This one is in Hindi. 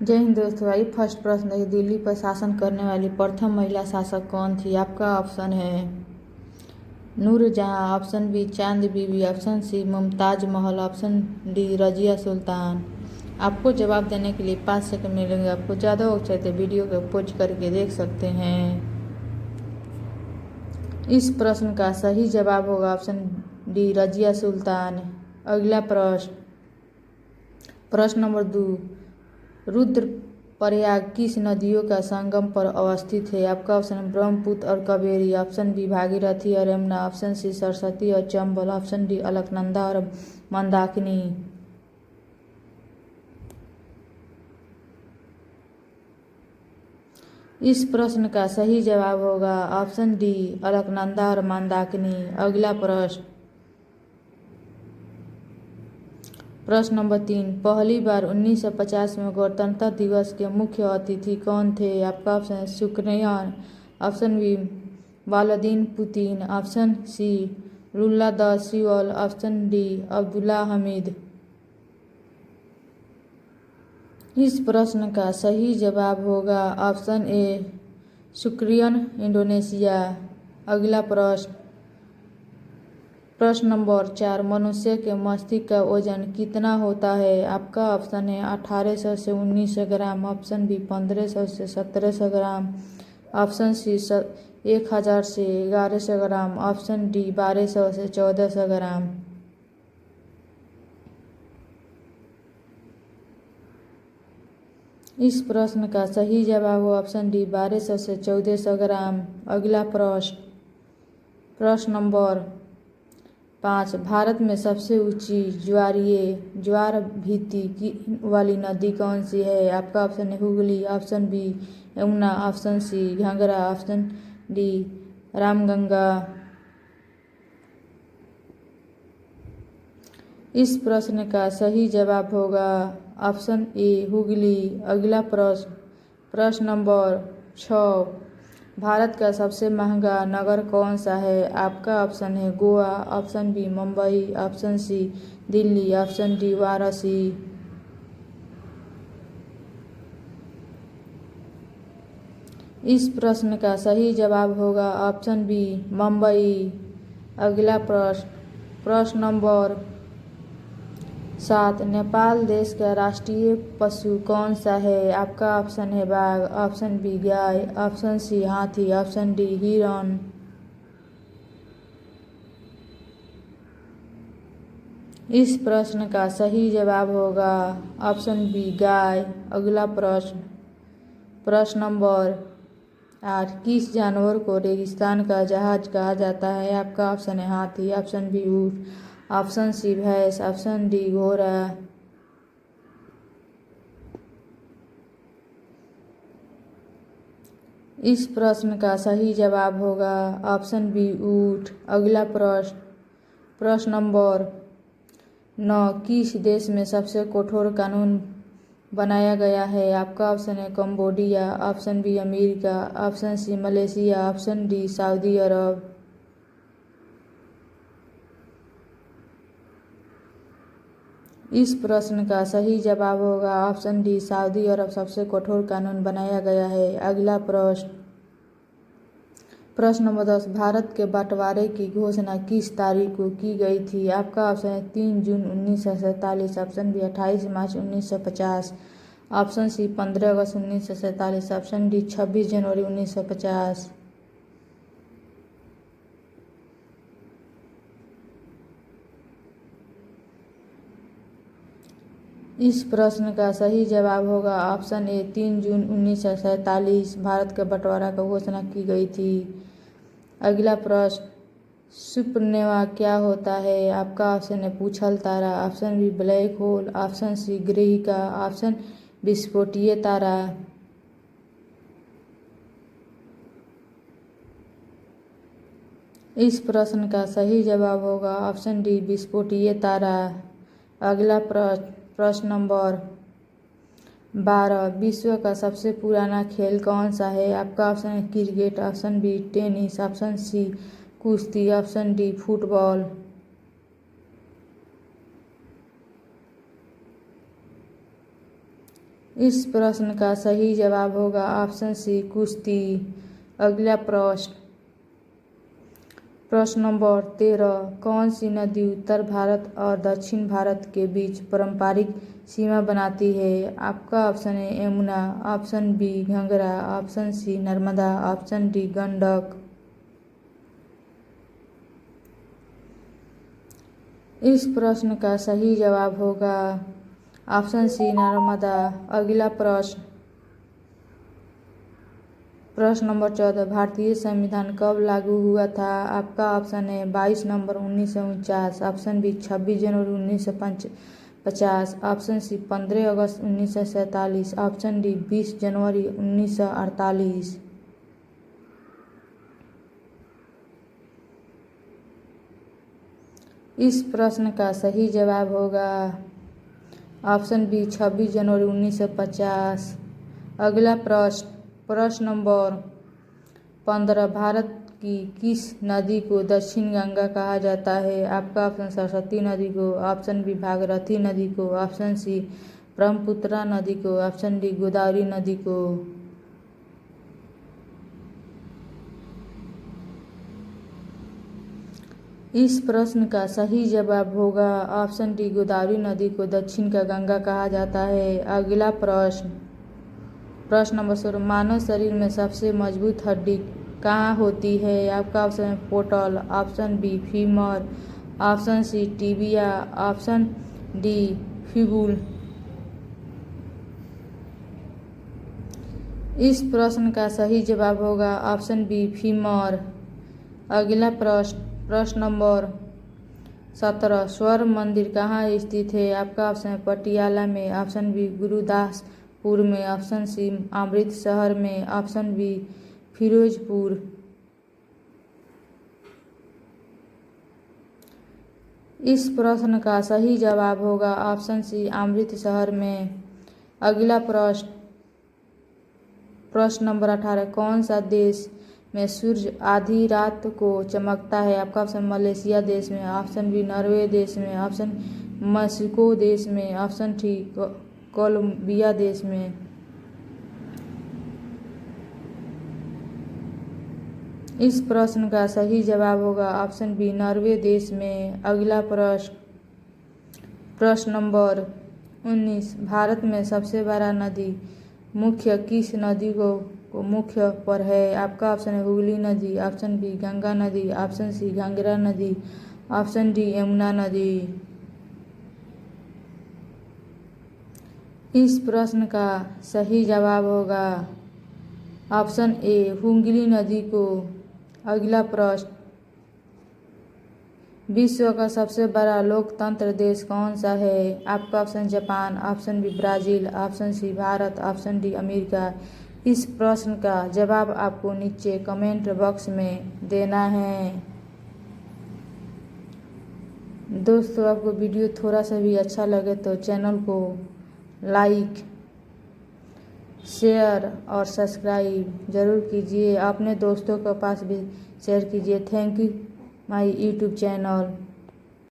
जय हिंद दोस्तों। आइए फर्स्ट प्रश्न है, दिल्ली पर शासन करने वाली प्रथम महिला शासक कौन थी? आपका ऑप्शन है नूरजहां, ऑप्शन बी चांद बीबी, option C Mumtaz Mahal, option D Razia Sultan. आपको जवाब देने के लिए 5 सेकंड मिलेंगे। आपको ज़्यादा हो चाहे तो वीडियो को पॉज करके देख सकते हैं। इस प्रश्न का सही जवाब होगा ऑप्शन डी रजिया सुल्तान। अगला प्रश्न नंबर 2, रुद्रप्रयाग किस नदियों का संगम पर अवस्थित है? आपका ऑप्शन ब्रह्मपुत्र और कावेरी, ऑप्शन बी भागीरथी और यमुना, ऑप्शन सी सरस्वती और चंबल, ऑप्शन डी अलकनंदा और मंदाकिनी। इस प्रश्न का सही जवाब होगा ऑप्शन डी अलकनंदा और मंदाकिनी। अगला प्रश्न नंबर 3, पहली बार 1950 में गणतंत्र दिवस के मुख्य अतिथि कौन थे? आपका ऑप्शन है शुक्रियन, ऑप्शन बी वालदीन Putin, option C Lula da Silva, option D Abdullah Hamid. इस प्रश्न का सही जवाब होगा ऑप्शन ए शुक्रियन इंडोनेशिया। अगला प्रश्न नंबर 4, मनुष्य के मस्तिष्क का वजन कितना होता है? आपका ऑप्शन है 1800 से 1900 ग्राम, ऑप्शन बी 1500 से 1700 ग्राम, ऑप्शन सी 1000 से 1100 ग्राम, ऑप्शन डी 1200 से 1400 ग्राम। इस प्रश्न का सही जवाब हो ऑप्शन डी 1200 से 1400 ग्राम। अगला प्रश्न नंबर 5, भारत में सबसे ऊंची ज्वार भीति वाली नदी कौन सी है? आपका ऑप्शन है Hooghly, option B Yamuna, option C Ghaghara, option D Ramganga. इस प्रश्न का सही जवाब होगा ऑप्शन ए हुगली। अगला प्रश्न नंबर 6, भारत का सबसे महंगा नगर कौन सा है? आपका ऑप्शन है Goa, option B Mumbai, option C Delhi, option D Varanasi. इस प्रश्न का सही जवाब होगा ऑप्शन बी मुंबई। अगला प्रश्न नंबर 7, नेपाल देश का राष्ट्रीय पशु कौन सा है? आपका ऑप्शन है बाघ, ऑप्शन बी गाय, ऑप्शन सी हाथी, ऑप्शन डी हिरण। इस प्रश्न का सही जवाब होगा ऑप्शन बी गाय। अगला प्रश्न नंबर 8, किस जानवर को रेगिस्तान का जहाज कहा जाता है? आपका ऑप्शन है हाथी, ऑप्शन बी ऊंट, ऑप्शन सी भैंस, ऑप्शन डी घोड़ा। इस प्रश्न का सही जवाब होगा ऑप्शन बी ऊंट। अगला प्रश्न नंबर 9, किस देश में सबसे कठोर कानून बनाया गया है? आपका ऑप्शन है Cambodia, option B America, option C Malaysia, option D Saudi Arab. इस प्रश्न का सही जवाब होगा ऑप्शन डी सऊदी अरब सबसे कठोर कानून बनाया गया है। अगला प्रश्न नंबर 10, भारत के बंटवारे की घोषणा किस तारीख को की गई थी? आपका ऑप्शन है 3 जून 1947, ऑप्शन बी 28 मार्च 1950, ऑप्शन सी 15 अगस्त 1947, ऑप्शन डी 26 जनवरी 1950। इस प्रश्न का सही जवाब होगा ऑप्शन ए 3 जून 1947 भारत के बंटवारा का घोषणा की गई थी। अगला प्रश्न, सुपरनोवा क्या होता है? आपका ऑप्शन है पूछल तारा, option B black hole, option C ग्रहिका, ऑप्शन विस्फोटीय तारा। इस प्रश्न का सही जवाब होगा ऑप्शन डी विस्फोटीय तारा। अगला प्रश्न नंबर 12, विश्व का सबसे पुराना खेल कौन सा है? आपका ऑप्शन है cricket, option B tennis, option C कुश्ती, ऑप्शन डी फुटबॉल। इस प्रश्न का सही जवाब होगा ऑप्शन सी कुश्ती। अगला प्रश्न नंबर 13, कौन सी नदी उत्तर भारत और दक्षिण भारत के बीच पारंपरिक सीमा बनाती है? आपका ऑप्शन है यमुना, ऑप्शन बी घंघरा, option C Narmada, option D Gandak. इस प्रश्न का सही जवाब होगा ऑप्शन सी नर्मदा। अगला प्रश्न नंबर 14, भारतीय संविधान कब लागू हुआ था? आपका ऑप्शन है 22 नवंबर 1949, ऑप्शन बी 26 जनवरी 1950, ऑप्शन सी 15 अगस्त 1947, ऑप्शन डी 20 जनवरी 1948। इस प्रश्न का सही जवाब होगा ऑप्शन बी 26 जनवरी 1950। अगला प्रश्न नंबर 15, भारत की किस नदी को दक्षिण गंगा कहा जाता है? आपका ऑप्शन सरस्वती नदी को, ऑप्शन बी भागीरथी नदी को, ऑप्शन सी ब्रह्मपुत्र नदी को, ऑप्शन डी गोदावरी नदी को। इस प्रश्न का सही जवाब होगा ऑप्शन डी गोदावरी नदी को दक्षिण का गंगा कहा जाता है। अगला प्रश्न नंबर 16, मानव शरीर में सबसे मजबूत हड्डी कहाँ होती है? आपका ऑप्शन है पोटल, option B femur, option C tibia, option D fibula. इस प्रश्न का सही जवाब होगा ऑप्शन बी फीमर। अगला प्रश्न नंबर 17, स्वर्ण मंदिर कहाँ स्थित है? आपका ऑप्शन है पटियाला में, ऑप्शन बी गुरुदासपुर में, ऑप्शन सी अमृतसर में, ऑप्शन बी फिरोजपुर। इस प्रश्न का सही जवाब होगा ऑप्शन सी अमृतसर में। अगला प्रश्न नंबर 18, कौन सा देश में सूर्य आधी रात को चमकता है? आपका ऑप्शन मलेशिया देश में, ऑप्शन बी नॉर्वे देश में, ऑप्शन मेक्सिको देश में, ऑप्शन डी कोलंबिया देश में। इस प्रश्न का सही जवाब होगा ऑप्शन बी नॉर्वे देश में। अगला प्रश्न नंबर 19, भारत में सबसे बड़ा नदी मुख्य किस नदी को मुख्य पर है? आपका ऑप्शन है हुगली नदी, ऑप्शन बी गंगा नदी, ऑप्शन सी घाघरा नदी, ऑप्शन डी यमुना नदी। इस प्रश्न का सही जवाब होगा ऑप्शन ए हुगली नदी को। अगला प्रश्न, विश्व का सबसे बड़ा लोकतंत्र देश कौन सा है? आपका option Japan, option B Brazil, option C Bharat, option D America. इस प्रश्न का जवाब आपको नीचे कमेंट बॉक्स में देना है। दोस्तों, आपको वीडियो थोड़ा सा भी अच्छा लगे तो चैनल को लाइक, शेयर और सब्सक्राइब ज़रूर कीजिए। अपने दोस्तों के पास भी शेयर कीजिए। Thank you my YouTube channel.